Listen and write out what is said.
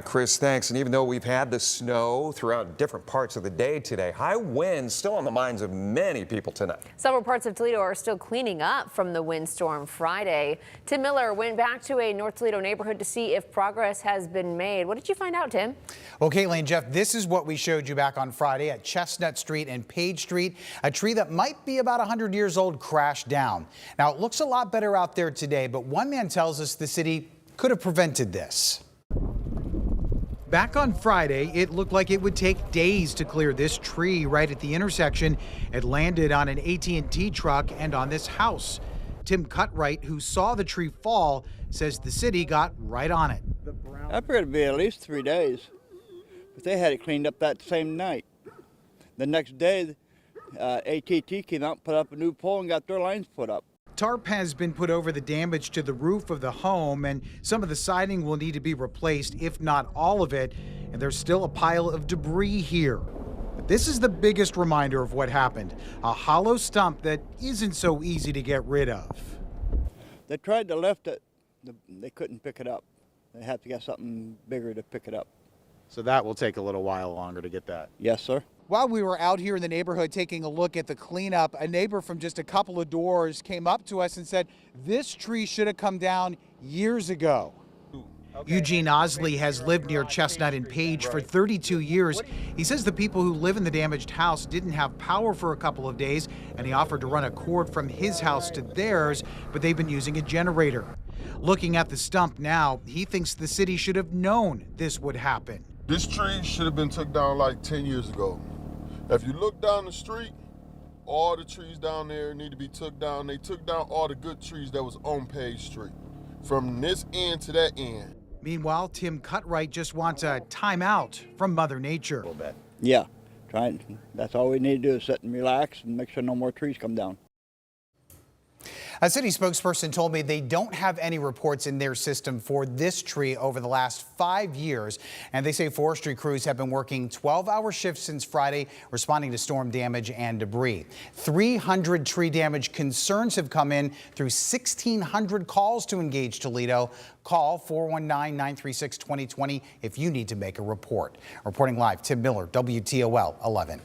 Chris, thanks. And even though we've had the snow throughout different parts of the day today, high winds still on the minds of many people tonight. Several parts of Toledo are still cleaning up from the windstorm Friday. Tim Miller went back to a North Toledo neighborhood to see if progress has been made. What did you find out, Tim? Well, Caitlin, Jeff, this is what we showed you back on Friday at Chestnut Street and Page Street. A tree that might be about 100 years old crashed down. Now, it looks a lot better out there today, but one man tells us the city could have prevented this. Back on Friday, it looked like it would take days to clear this tree right at the intersection. It landed on an AT&T truck and on this house. Tim Cutright, who saw the tree fall, says the city got right on it. I figured it'd be at least 3 days, but they had it cleaned up that same night. The next day, AT&T came out, put up a new pole and got their lines put up. Tarp has been put over the damage to the roof of the home, and some of the siding will need to be replaced, if not all of it. And there's still a pile of debris here. But this is the biggest reminder of what happened. A hollow stump that isn't so easy to get rid of. They tried to lift it, they couldn't pick it up. They have to get something bigger to pick it up. So that will take a little while longer to get that. Yes, sir. While we were out here in the neighborhood taking a look at the cleanup, a neighbor from just a couple of doors came up to us and said, this tree should have come down years ago. Eugene Osley has lived near Chestnut and Page for 32 years. He says the people who live in the damaged house didn't have power for a couple of days, and he offered to run a cord from his house to theirs, but they've been using a generator. Looking at the stump now, he thinks the city should have known this would happen. This tree should have been took down like 10 years ago. If you look down the street, all the trees down there need to be took down. They took down all the good trees that was on Page Street, from this end to that end. Meanwhile, Tim Cutright just wants a timeout from Mother Nature. Yeah, that's all we need to do is sit and relax and make sure no more trees come down. A city spokesperson told me they don't have any reports in their system for this tree over the last 5 years. And they say forestry crews have been working 12-hour shifts since Friday, responding to storm damage and debris. 300 tree damage concerns have come in through 1,600 calls to Engage Toledo. Call 419-936-2020 if you need to make a report. Reporting live, Tim Miller, WTOL 11.